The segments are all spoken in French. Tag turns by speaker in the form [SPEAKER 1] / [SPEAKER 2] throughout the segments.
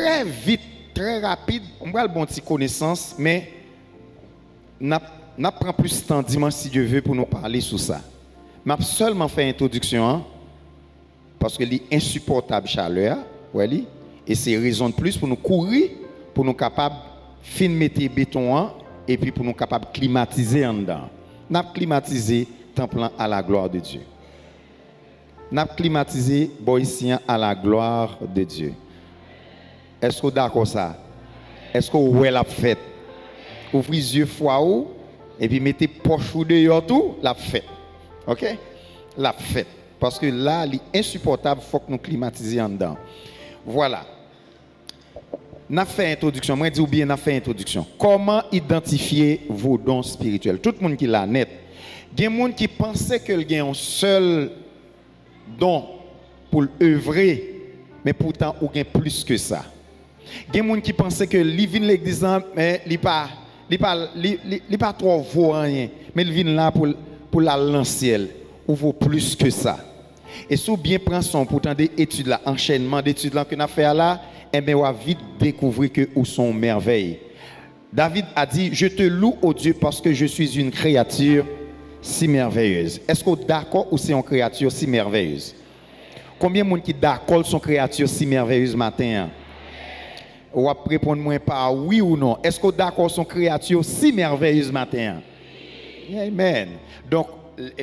[SPEAKER 1] très vite, très rapide. On va le bon petit connaissance, mais n'a prend plus de temps dimanche si Dieu veut pour nous parler sur ça. M'a seulement fait introduction hein, parce que c'est insupportable chaleur, ouais, et c'est raison de plus pour nous courir, pour nous capables fin mettre béton hein, et puis pour nous capables climatiser en dedans. N'a climatisé temple à la gloire de Dieu. N'a climatisé boïsien à la gloire de Dieu. Est-ce que vous d'accord ça? Est-ce que vous la fête? Ouvrez les yeux fois ou et puis mettez poche ou dehors tout, la fête. OK? La fête. Parce que là, c'est insupportable, il faut que nous climatisions en dedans. Voilà. N'a fait introduction. Moi, je dis bien, n'a fait introduction. Comment identifier vos dons spirituels? Tout le monde qui l'a net. Il y a des gens qui pensaient qu'il y a un seul don pour œuvrer, mais pourtant, il y a plus que ça. Il y a des gens qui pensaient que vient l'église, mais il n'est pas trop vaut rien, mais il vient là pour la l'ancienne, ou vaut plus que ça. Et si vous bien prenez son pourtant des études là, enchaînement d'études là que nous avons fait là, eh bien, on va vite découvrir que où sont merveilles. David a dit, je te loue, ô Dieu, parce que je suis une créature si merveilleuse. Est-ce que vous êtes d'accord ou c'est une créature si merveilleuse? Combien de gens qui d'accord sont créatures si merveilleuses matin? Ou à répondre moi par oui ou non. Est-ce que vous êtes d'accord sont créatures si merveilleuses matin? Amen. Donc,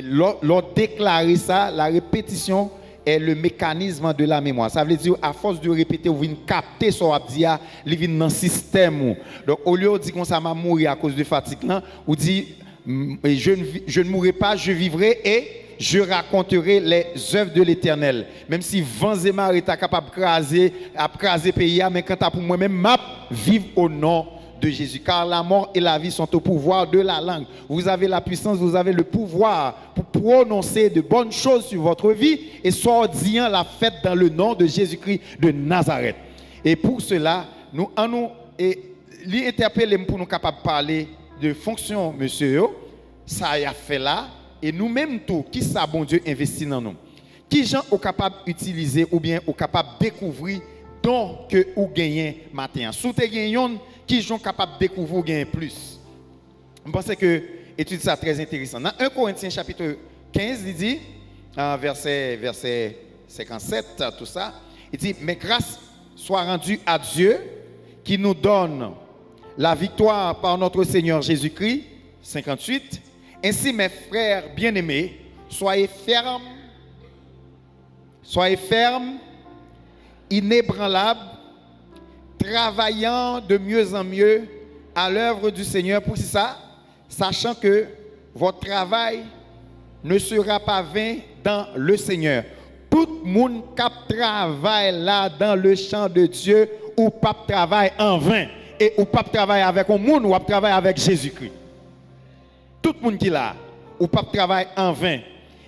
[SPEAKER 1] l'on déclarer ça, la répétition est le mécanisme de la mémoire. Ça veut dire à force de répéter, vous venez capter son abdia, vous venez dans le système. Donc, au lieu de dire qu'on ça m'a mourir à cause de fatigue, vous dites je ne mourrai pas, je vivrai et je raconterai les œuvres de l'Éternel. Même si vents et marées sont capables de craser le pays, mais quand pour moi-même, m'a vivre au nom de Jésus. Car la mort et la vie sont au pouvoir de la langue. Vous avez la puissance, vous avez le pouvoir pour prononcer de bonnes choses sur votre vie et soit disant la fête dans le nom de Jésus-Christ de Nazareth. Et pour cela, nous l'interpellons pour nous capables de parler de fonction, monsieur, ça a fait là. Et nous-mêmes tout, qui ça bon Dieu investit dans nous? Qui gens sont capables d'utiliser ou bien sont capables de découvrir donc que ou gagner matin? Si vous gagnez, qui sont capables de découvrir ou gagner plus? Je pense que l'étude ça très intéressant. Dans 1 Corinthiens chapitre 15, il dit, verset 57, tout ça, il dit, mais grâce soit rendue à Dieu qui nous donne la victoire par notre Seigneur Jésus-Christ, 58. Ainsi, mes frères bien-aimés, soyez fermes, inébranlables, travaillant de mieux en mieux à l'œuvre du Seigneur. Pour ça, sachant que votre travail ne sera pas vain dans le Seigneur. Tout le monde qui travaille là dans le champ de Dieu ou pas travaille en vain. Et ou pas travailler avec un monde ou pas travailler avec Jésus-Christ. Tout le monde qui est là, ou pas travailler en vain.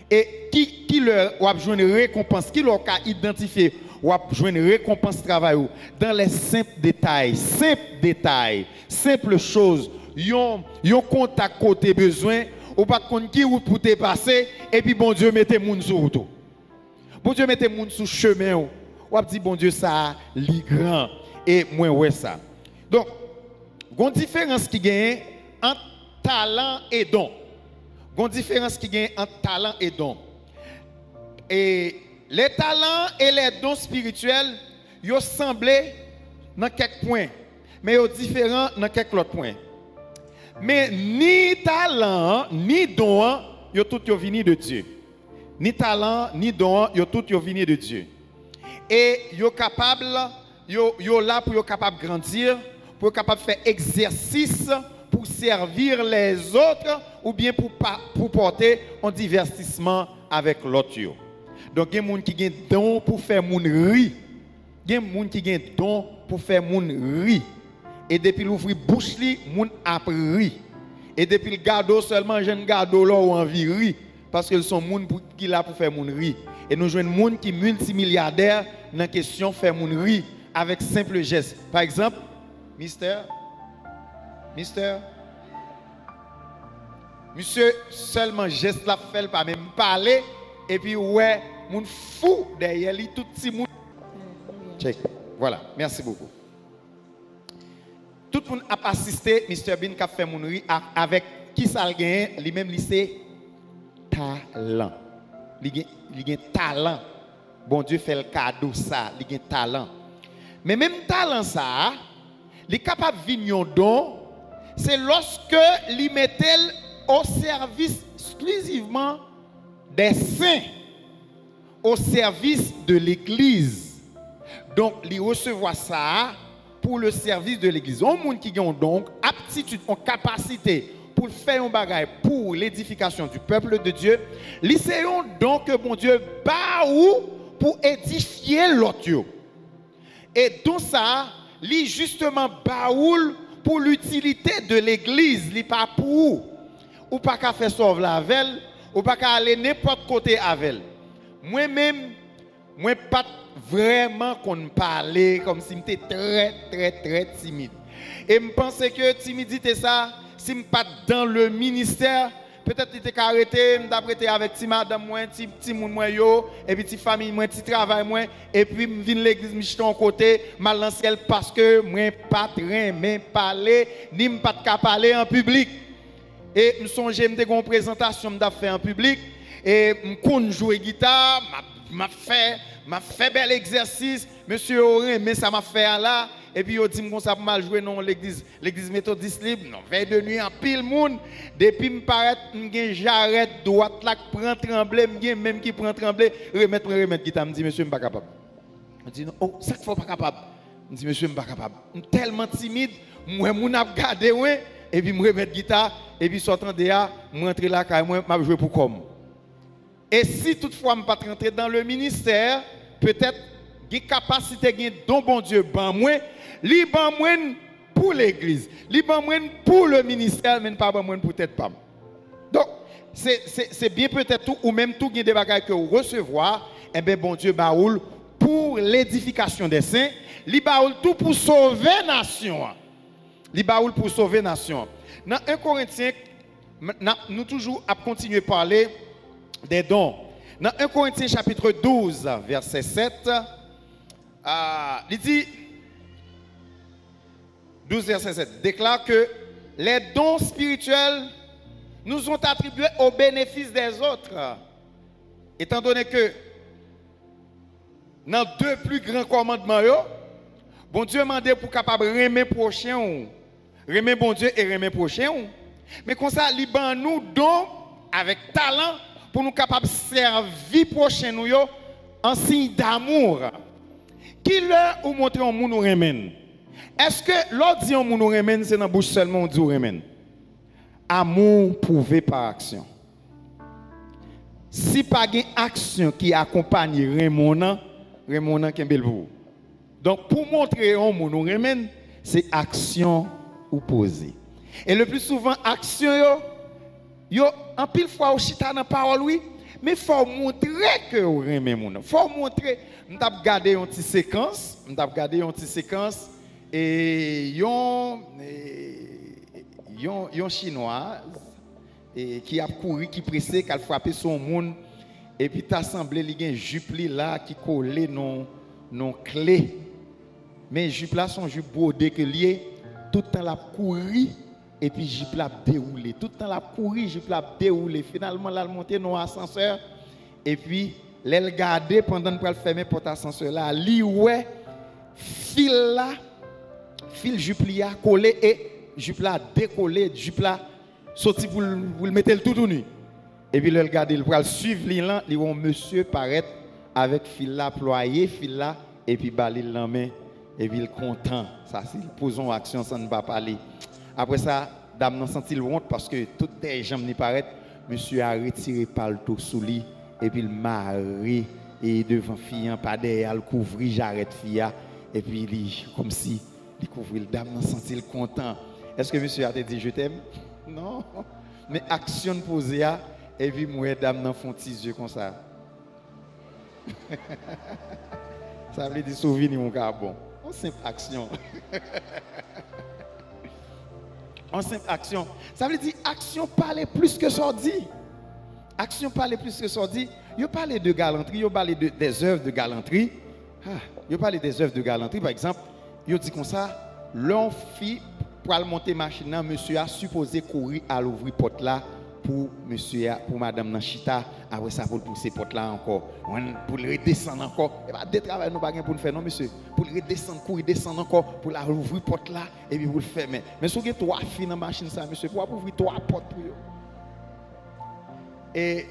[SPEAKER 1] Et qui leur a besoin de récompense, qui leur a identifié, ou a besoin de récompense travail dans les simples détails, simples choses. Yon contact côté besoin, ou pas contre qui ou pour te passer, et puis bon Dieu mettez moun sur route. Bon Dieu mettez moun sur chemin ou a dit bon Dieu ça li grand et moi ouais ça. Donc, il y a une différence qui gagne entre talent et don. Il y a une différence qui gagne entre talent et don. Et les talents et les dons spirituels, ils semblent dans quelques points, mais ils sont différents dans quelques autres points. Mais ni talent, ni don, ils sont tous venus de Dieu. Ni talent, ni don, ils sont tous venus de Dieu. Et ils sont capables, ils sont là pour être capables de grandir, pour être capable de faire exercice pour servir les autres ou bien pour porter un divertissement avec l'autre. Donc, il y a des gens qui ont don pour faire moun ri. Il y a des gens qui ont don pour faire moun ri. Et depuis l'ouvrir bouche li, moun ap ri. Et depuis le gado seulement, jeune gado là ou envie ri. Parce que sont moun qui là pour faire moun ri. Et nous jouons moun qui multimilliardaire dans la question faire moun ri avec simple geste. Par exemple, Mister, monsieur seulement geste la fait pas même parler et puis ouais, moun fou derrière lui tout petit moun. Check. Voilà, merci beaucoup. Tout le monde a assisté Mr. Bean qui a fait mon riz avec qui ça a gagné, lui-même, c'est talent. Il a talent. Bon Dieu fait le cadeau ça, il a talent. Mais même talent ça, il est capable de venir un don, c'est lorsque il mettait au service exclusivement des saints, au service de l'église. Donc, il recevoir ça pour le service de l'église. Un monde qui a donc aptitude, en capacité pour faire un bagage pour l'édification du peuple de Dieu, c'est un don que bon Dieu bat ou pour édifier l'autre. Et donc ça, li justement baoul pour l'utilité de l'église, li pas pour ou pas qu'à faire sauver la velle, ou pas qu'à aller n'importe côté avec elle. Moi-même, moi pas vraiment qu'on parlait comme si j'étais très timide. Et je pensais que timidité ça, si je pas dans le ministère, peut-être que j'étais arrêté, m'apprêter avec ti madame moi, ti moun moi yo, et puis ti famille moi, ti travail moi, et puis me vinn l'église me jeter en côté, mal dans ciel parce que moi pas très mais parler, ni pas de parler en public. Et me songe me une présentation m'a fait en public et me connais jouer guitare, m'a fait bel exercice, monsieur Auré, mais ça m'a fait là. Et puis, il dit que ça mal jouer dans l'église méthodiste libre. Non, veille de nuit, en pile monde. Depuis que je paraît, j'arrête droite là, prend trembler, même qui prend trembler, remettre guitare. Je dis, monsieur, je ne suis pas capable. Je dis, non, oh, ça ne faut pas capable. Je dis, monsieur, je ne suis pas capable. Je suis tellement timide, moi, je suis gardé, et puis je remettre guitare, et puis sortant de là, je rentre là, je vais jouer pour comme. Et si toutefois je ne suis pas rentré dans le ministère, peut-être que j'ai capacité de don bon Dieu, ban moi, li ban moi pour l'église, li ban moi pour le ministère, mais pas ban moi pour tête pas. Donc, c'est bien peut-être tout, ou même tout des bagages que vous recevoir, et bien bon Dieu baoul pour l'édification des saints, li baoul tout pour sauver la nation. Li baoul pour sauver la nation. Dans 1 Corinthiens, nous toujours à continuer à parler des dons. Dans 1 Corinthiens chapitre 12, verset 7, il dit, 12 verset 7, déclare que les dons spirituels nous sont attribués au bénéfice des autres. Étant donné que dans deux plus grands commandements, bon Dieu m'a demandé pour capable aimer prochain, aimer bon Dieu et aimer prochain. Mais comme ça, il ban nous dons avec talent pour nous capables de servir prochain nous en signe d'amour. Qui leur ou montrer un monde nous remène? Est-ce que l'autre dit un monde nous remène, c'est dans la bouche seulement on dit remène? Amour prouvé par action. Si pas une action qui accompagne Raymond qui est belle pour vous. Donc pour montrer un monde nous remène, c'est action ou poser. Et le plus souvent action yo en pile fois au chita dans parole oui, mais faut montrer que vous remène mon. Faut montrer, m't'a regarder une petite séquence, et yon chinoise et qui a couru, qui pressé, qui a frappé son monde, et puis t'as semblé li gen jupe là qui collé non clé, mais jupe là son jupe brodé que lié tout le temps la courir et puis jupe là déroulé, tout le temps la courir, jupe là déroulé, finalement là monter dans ascenseur et puis l'elle garder pendant qu'elle fermer porte ascenseur là, li ouais fil jupe là collé et jupe là décollé, jupe là sorti pour le mettre le tout nu. Et puis le regarder, il va suivre là, il va monsieur paraître avec fil là ployé, fil là et puis balil la main et puis il content. Ça c'est posons action ça ne va pas aller. Après ça, dame n'a senti le honte parce que toutes les jambes n'y paraissent, monsieur a retiré par le tout sous lui et puis il mari et devant fille pas derrière le couvrir, j'arrête fille et puis il comme si il couvre le dame n'a senti le content. Est-ce que monsieur a dit je t'aime? Non. Mais action posée et puis moi dame dans font petits yeux comme ça. Ça veut dire souvenir mon gars bon. En simple action. En simple action. Ça veut dire action parler plus que ça dit. Action parler plus que ça dit. Yo parler de galanterie, yo parler des œuvres de galanterie. Yo parler des œuvres de galanterie par exemple, yo dit comme ça, l'homme fit pour aller monter machine, monsieur a supposé courir à l'ouvrir porte là pour monsieur, pour madame Nanchita, après ça pour pousser porte là encore, pour le redescendre encore. Et pas de travail nous pas pour nous faire non monsieur, pour le redescendre, courir descendre encore pour la ouvrir porte là et puis pour le fermer. Mais si vous avez 3 filles dans la machine ça monsieur, pour ouvrir 3 portes pour eux. Et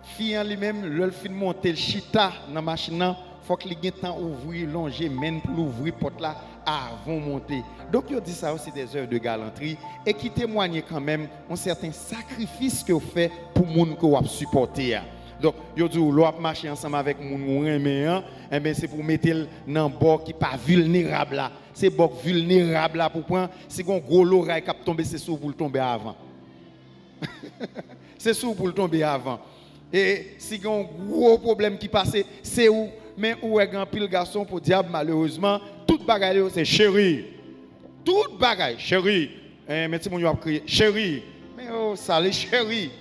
[SPEAKER 1] fille en lui-même, le fin monter le chita dans la machine, faut qu'il ait temps ouvrir, longer, même pour ouvrir porte là avant de monter. Donc il dit ça aussi des œuvres de galanterie et qui témoignent quand même un certain sacrifice que vous faites pour les gens que vous supportez. Donc il dit vous marcher ensemble avec les gens et bien c'est pour mettre dans un bord qui n'est pas vulnérable là. C'est bord vulnérable là pour prendre si un gros l'oreille qui tombe c'est sûr pour le tomber avant. C'est sûr pour le tomber avant. Et si il y a un gros problème qui passe, c'est où, mais où est un pile garçon pour diable, malheureusement, toute bagaille, c'est chérie. Toute bagaille, chérie. Mais si on a crié, chérie. Mais oh, ça, les chérie.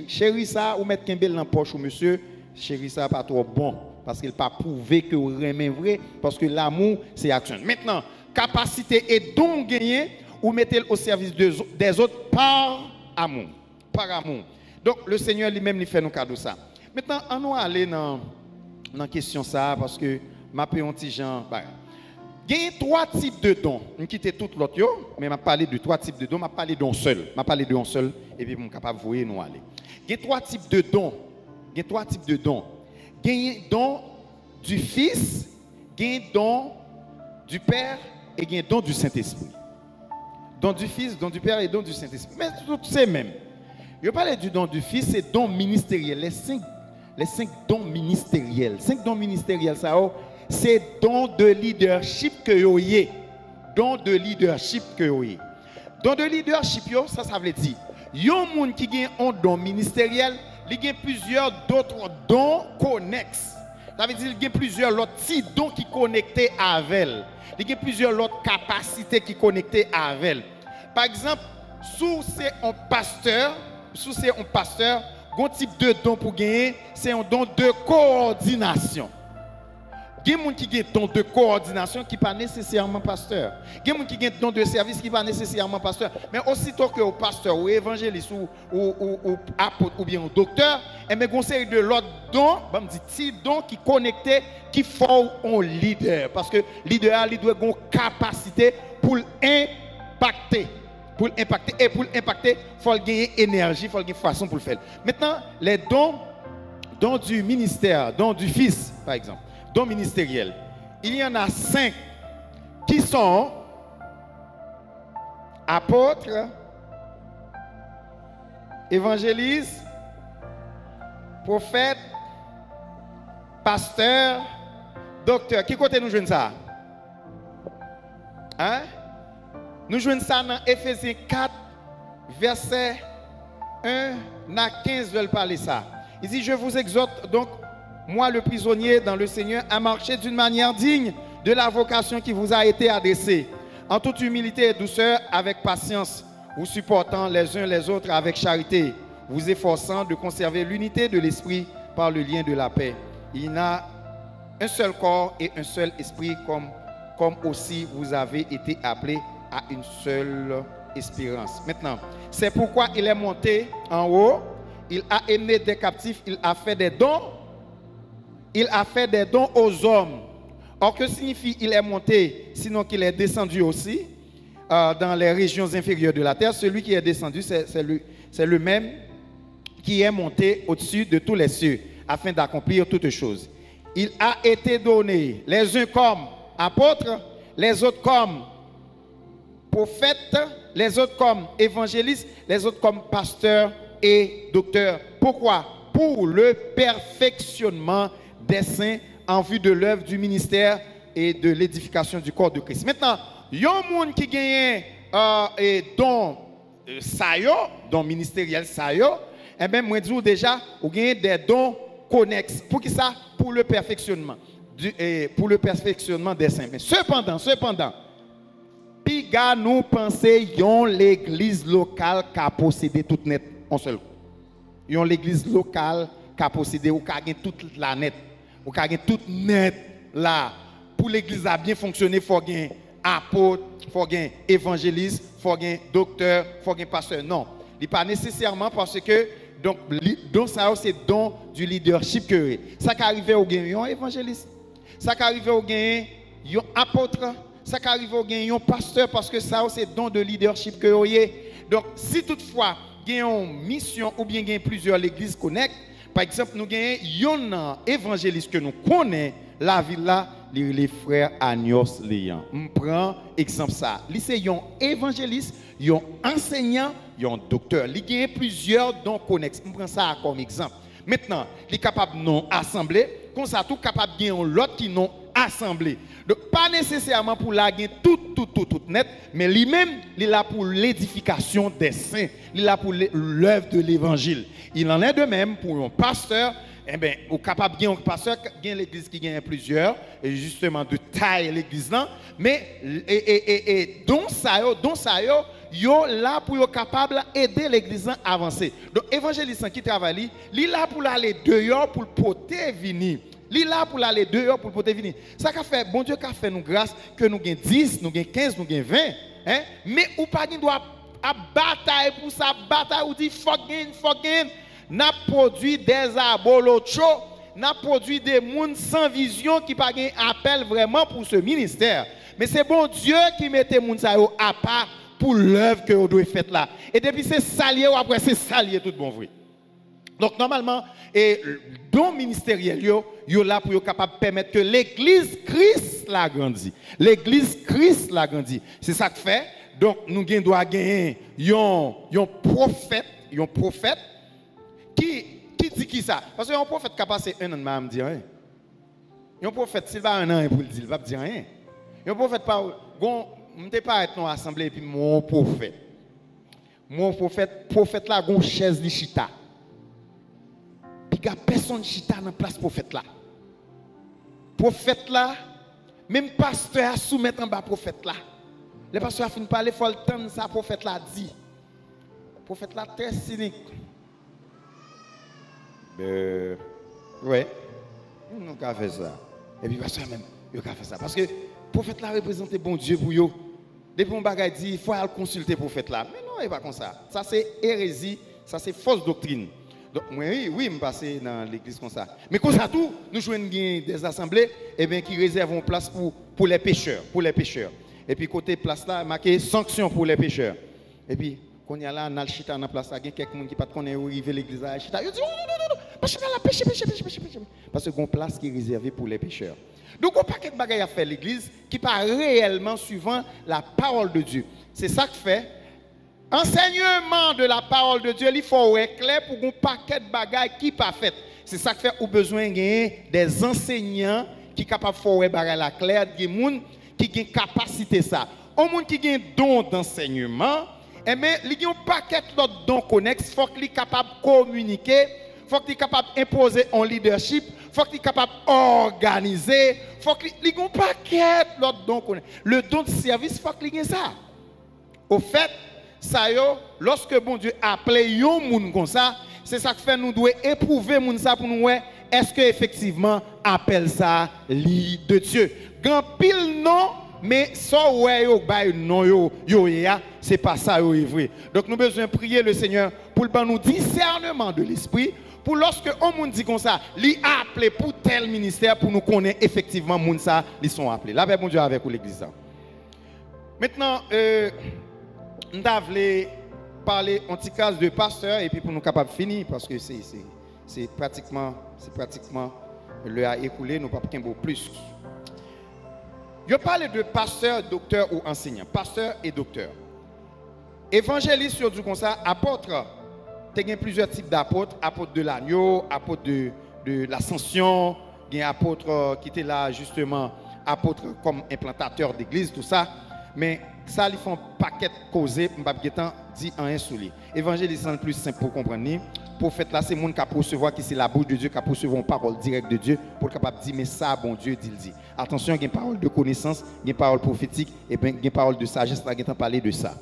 [SPEAKER 1] Chérie, ça, ou mettre Kimbel dans la poche, monsieur, chérie, ça, pas trop bon. Parce qu'il n'a pas prouvé que vous aimez vrai. Parce que l'amour, c'est action. Maintenant, capacité et don gagné, ou mettez au service des autres par amour. Par amour. Donc, le Seigneur lui-même lui fait nos cadeaux ça. Maintenant, on va aller dans la question ça, parce que ma petit Jean. Il y a 3 types de dons. Je quitte tout l'autre, mais je vais parler de 3 types de dons. Je vais parler d'un seul. Je vais parler d'un seul, et puis je suis capable de voir nous aller. Il y a 3 types de dons. Il y a 3 types de dons. Il y a un don du Fils, il y a un don du Père, et il y a un don du Saint-Esprit. Don du Fils, don du Père et don du Saint-Esprit. Mais tout c'est même. Je parle du don du Fils, c'est don ministériel. Les 5 dons ministériels. 5 dons ministériels, ça, c'est don de leadership que vous avez. Don de leadership que vous avez. Don de leadership, ça veut dire, il y a un monde qui a un don ministériel, il y a plusieurs d'autres dons connexes. Ça veut dire qu'il y a plusieurs autres petits dons qui sont connectés avec elle. Il y a plusieurs autres capacités qui sont connectées avec elle. Par exemple, si c'est un pasteur, un type de don pour gagner, c'est un don de coordination. Il y a des gens qui ont un don de coordination qui n'est pas nécessairement pasteur. Il y a des gens qui ont un don de service qui n'est pas nécessairement pasteur. Mais aussitôt que le pasteur ou évangéliste ou apôtre ou bien un docteur, il y a une série de l'autre dons, petits dons qui sont connectés, qui font un leader. Parce que le leader doit avoir une capacité pour impacter. Pour impacter. Et pour impacter, il faut gagner énergie, il faut gagner façon pour le faire. Maintenant, les dons du ministère, dons du Fils, par exemple, dons ministériels, il y en a 5 qui sont apôtres, évangélistes, prophètes, pasteurs, docteurs. Qui côté nous jouons ça? Hein? Nous jouons ça dans Ephésiens 4, verset 1 à 15, veulent parler ça. Il dit, je vous exhorte donc, moi le prisonnier dans le Seigneur, à marcher d'une manière digne de la vocation qui vous a été adressée, en toute humilité et douceur, avec patience, vous supportant les uns les autres avec charité, vous efforçant de conserver l'unité de l'esprit par le lien de la paix. Il y a un seul corps et un seul esprit, comme aussi vous avez été appelés à une seule espérance. Maintenant, c'est pourquoi il est monté en haut, il a aimé des captifs, il a fait des dons. Il a fait des dons aux hommes. Or, que signifie il est monté, sinon qu'il est descendu aussi dans les régions inférieures de la terre? Celui qui est descendu, c'est le même qui est monté au-dessus de tous les cieux, afin d'accomplir toutes choses. Il a été donné, les uns comme apôtres, les autres comme prophètes, les autres comme évangélistes, les autres comme pasteurs et docteurs. Pourquoi? Pour le perfectionnement des saints en vue de l'œuvre du ministère et de l'édification du corps de Christ. Maintenant, il y a un monde qui gagne don don ministériel et bien moi dis déjà, vous gagnez des dons connexes. Pour qui ça? Pour le perfectionnement des saints. Mais cependant, piga nous pensons l'église locale qui a possédé toute net en seul coup. Yon l'église locale qui a possédé ou qui a gagné toute la net. Ou qui a gagné toute net là. Pour l'église à bien fonctionner, il faut gagner apôtre, il faut un évangéliste, il faut un docteur, il faut un pasteur. Non, il n'est pas nécessairement parce que donc ça c'est don du leadership que ça qui arrive au gain un évangéliste, ça qui arrive au gain un apôtre, ça qui arrive au gain un pasteur parce que ça c'est don de leadership que vous avez. Donc si toutefois il y a une mission ou bien il y a plusieurs l'église connecte, par exemple nous avons un évangéliste que nous connaissons la ville là, les frères Agnos Léon. Je prends exemple ça. C'est un évangéliste, un enseignant, un docteur. Il y a plusieurs dons connexes. Je prends ça comme exemple. Maintenant, il est capable de non assembler, comme ça tout capable de gagner l'autre qui non assemblé. Donc pas nécessairement pour la gagner tout net, mais lui-même il est là pour l'édification des saints, il est là pour l'œuvre de l'évangile. Il en est de même pour un pasteur. Eh bien, au capable de un pasteur, il y a l'église qui gagne plusieurs, et justement de taille l'église là, mais donc ça yo là pour être capable d'aider l'église à avancer. Donc évangéliste qui travaille, il est là pour aller dehors pour porter venir. Il est là pour aller dehors pour porter venir. Ça qu'a fait bon Dieu qu'a fait nous grâce que nous gagnons 10, nous gagnons 15, nous gagnons 20, hein? Mais ou pas doit à bataille pour sa bataille ou dit fucking n'a produit des abolocho, n'a produit des monde sans vision qui pas appel vraiment pour ce ministère. Mais c'est bon Dieu qui mettait moun sa yo à part pour l'œuvre que vous devez faire là. Et depuis c'est salier ou après c'est salier tout bon vrai. Donc normalement et don ministériel yo là pour capable permettre que l'église Christ la grandit. L'église Christ la grandit. C'est ça que fait. Donc nous doit gagner un prophète qui dit qui ça? Parce qu'un prophète qui a passé un an de me dire rien. Un prophète, s'il va un an pour le dire, il va dire rien. Un prophète, je ne peux pas être dans l'assemblée et puis mon prophète. Mon prophète là, il y a une chaise de chita. Puis il n'y a personne chita dans la place prophète là. Prophète là, même pasteur a soumettre en bas prophète là. Le pasteur a fini de parler, il faut le temps ça prophète là dit. Prophète là très cynique. Ouais, nous avons fait ça. Et puis, pasteur même, il a fait ça. Parce que le prophète là représente bon Dieu pour eux. Depuis mon bagage dit, il faut aller consulter le prophète là. Mais non, il n'est pas comme ça. Ça, c'est hérésie, ça, c'est fausse doctrine. Donc, oui, je passe dans l'église comme ça. Mais comme ça, tout, nous jouons des assemblées qui réservent une place pour les pécheurs. Et puis, côté place là, marqué sanction pour les pécheurs. Et puis, quand il y a là, dans le chita, dans la place là, il y a quelqu'un qui ne pas connaître où arriver l'église là, chita. Il dit, non, parce que là, péché. Parce que c'est une place qui est réservée pour les pécheurs. Donc, on n'a pas quelque chose à faire l'église qui pas réellement suivant la parole de Dieu. C'est ça que fait. Enseignement de la parole de Dieu, il faut être clair pour un paquet de bagages qui pas fait. C'est ça que fait au besoin de gagner des enseignants qui sont capables de faire bagages la clair, des gens qui ont capacité ça. Au monde qui a un don d'enseignement, mais il y a un paquet d'autres dons connexes, il faut qu'il soit capable de communiquer, il faut qu'il soit capable d'imposer un leadership, il faut qu'il soit capable d'organiser, il faut qu'il y ait un paquet d'autres dons connexes. Le don de service, il faut qu'il y ait ça. Au fait, ça lorsque bon Dieu a appelé un monde comme ça, c'est ça que fait nous devons éprouver monde ça pour nous voir est-ce que effectivement appelle ça lit de Dieu. Grand pile non, mais ça ouais non c'est pas ça est vrai. Donc nous besoin prier le Seigneur pour le nous discernement de l'esprit pour lorsque on monde dit comme ça, li appelé pour tel ministère pour nous connaître effectivement monde ça, ils sont appelés. La paix bon Dieu avec l'église. Maintenant nous devons parler en petit cas de pasteur et puis pour nous capables de finir parce que c'est pratiquement le a écoulé, nous pas beau plus. Je parle de pasteur, docteur ou enseignant. Pasteur et docteur. Évangéliste sur du comme ça, apôtre. Il y a plusieurs types d'apôtres. Apôtre de l'agneau, apôtre de l'ascension, il y a apôtre qui était là justement, apôtre comme implantateur d'église, tout ça. Mais ça, ils font un paquet causé, Mbabgetan dit en un souli. Évangéliste, c'est le plus simple pour comprendre. Prophète là, c'est le monde qui a recevoir qui c'est la bouche de Dieu, qui a recevoir une parole directe de Dieu pour être capable de dire, mais ça, bon Dieu, dit. Attention, il y a une parole de connaissance, il y a une parole prophétique, et bien, il y a une parole de sagesse, là, il y a parler de ça.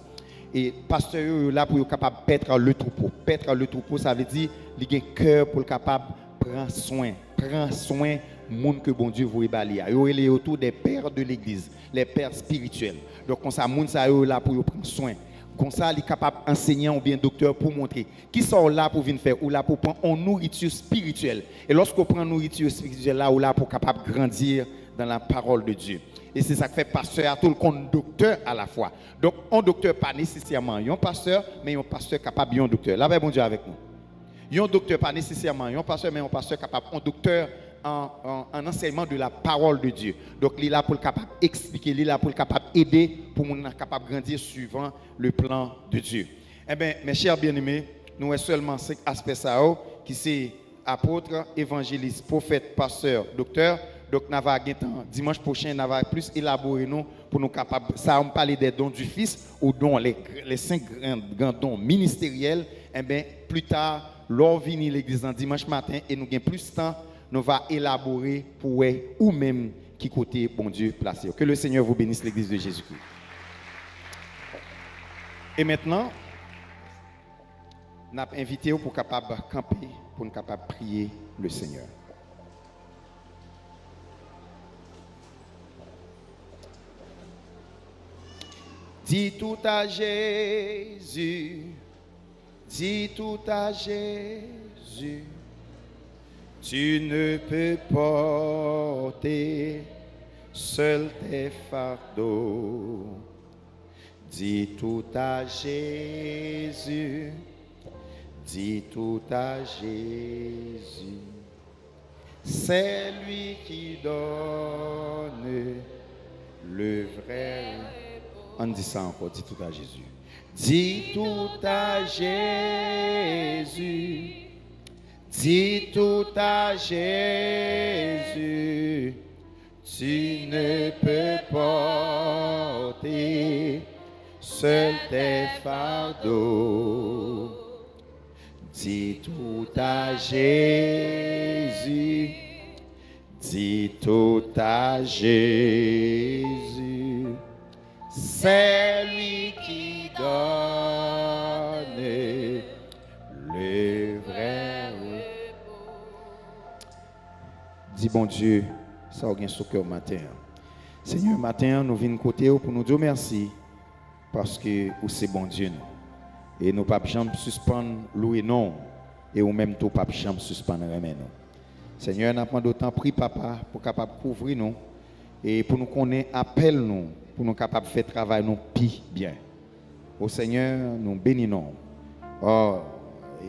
[SPEAKER 1] Et pasteur là pour être capable de paître le troupeau. Paître le troupeau, ça veut dire, il y a un cœur pour être capable de prendre soin monde que bon Dieu vous ébalia. Il est autour des pères de l'église, les pères spirituels. Donc, comme ça, monde ça est là pour prendre soin. Comme ça, il est capable d'enseigner ou bien docteur pour montrer qui sont là pour venir faire ou là pour prendre en nourriture spirituelle. Et lorsqu'on prend nourriture spirituelle là ou là pour capable grandir dans la parole de Dieu. Et c'est ça que fait pasteur à tout le compte docteur à la fois. Donc, un docteur pas nécessairement un pasteur, mais un pasteur capable de un docteur. Là, bon Dieu avec nous. Un docteur pas nécessairement un pasteur, mais un pasteur capable, un docteur en enseignement de la parole de Dieu. Donc, il est là pour le capable expliquer, il est là pour le capable aider, pour nous capable grandir suivant le plan de Dieu. Eh bien, mes chers bien-aimés, nous avons seulement 5 aspects ça, qui c'est apôtre, évangéliste, prophète, pasteur, docteur. Donc, nous avons dimanche prochain, nous allons plus élaborer nous pour nous capables. Ça, on parler des dons du Fils ou dons les 5 grands dons ministériels. Eh bien, plus tard, lors venir l'église en dimanche matin et nous avons plus de temps, nous allons élaborer pour ou même qui côté bon Dieu placé. Que le Seigneur vous bénisse l'église de Jésus-Christ. Et maintenant, nous avons invité pour capable camper, pour nous capable prier le Seigneur. Dis tout à Jésus, dis tout à Jésus, tu ne peux porter seul tes fardeaux. Dis tout à Jésus, dis tout à Jésus, c'est lui qui donne le vrai. On dit ça encore, dis tout à Jésus. Dis tout à Jésus. Dis tout à Jésus. Tu ne peux porter seul tes fardeaux. Dis tout à Jésus. Dis tout à Jésus. C'est lui qui donne le vrai repos. Dis bon Dieu, ça a bien sur cœur matin. Seigneur, matin, nous venons côté pour nous dire merci parce que c'est bon Dieu. Et nous ne pouvons jamais suspendre louer non. Et ou même tout pas jamais suspendre remet nous. Seigneur, nous avons d'autant pris papa pour capable couvrir nous et pour nous connaître appel nous. Pour nous capables de faire travail nous plus bien. Au Seigneur, nous bénissons. Oh,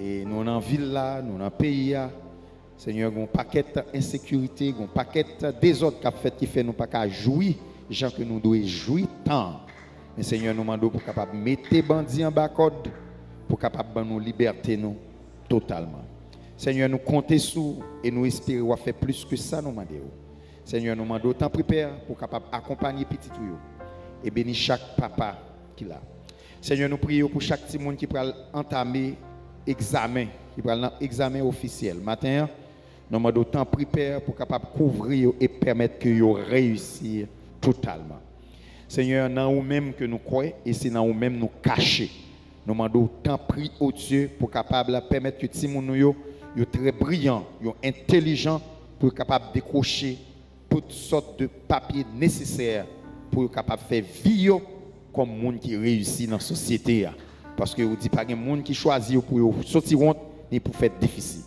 [SPEAKER 1] et nous dans la ville là, nous dans le pays là. Seigneur, un paquet d'insécurité, un paquet de désordre qui fait nous pas jouir, gens que nous devons jouir tant. Mais Seigneur, nous demandons pour capable mettre les bandits en bas code, pour capable de nous liberté nous totalement. Seigneur, nous comptons sur et nous espérons faire plus que ça nous demandons. Seigneur, nous demandons autant prépare pour capable accompagner petit tout et bénir chaque papa qui l'a. Seigneur, nous prions pour chaque petit monde qui va entamer examen, qui va examen officiel. Matin, nous demandons autant prépare pour capable couvrir et permettre que vous réussissent totalement. Seigneur, dans nous même que nous croyons et c'est dans nous même nous cacher. Nous demandons autant prier au Dieu pour capable permettre que petit monde yo très brillant, yo intelligent pour capable décrocher toutes sortes de papiers nécessaires pour être capable de faire vie comme monde qui réussit dans la société. Parce que vous dites pas qu'il y a monde qui choisit pour sortir honte ni pour faire difficile.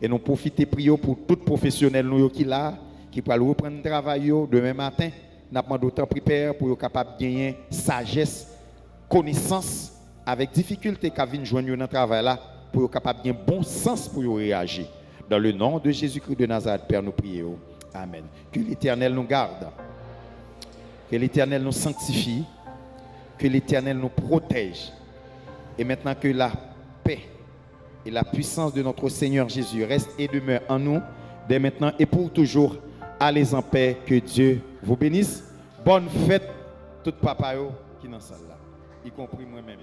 [SPEAKER 1] Et nous profitons prier pour tout professionnel qui là, qui peut reprendre le travail demain matin. Nous avons d'autant préparé pour être capable de gagner sagesse, connaissance, avec difficulté qu'à venir joindre dans le travail là, pour être capable de gagner bon sens pour réagir. Dans le nom de Jésus-Christ de Nazareth, Père, nous prions. Amen. Que l'Éternel nous garde. Que l'Éternel nous sanctifie, que l'Éternel nous protège. Et maintenant que la paix et la puissance de notre Seigneur Jésus restent et demeurent en nous, dès maintenant et pour toujours, allez en paix, que Dieu vous bénisse. Bonne fête, tout papa qui est dans la salle là, y compris moi-même.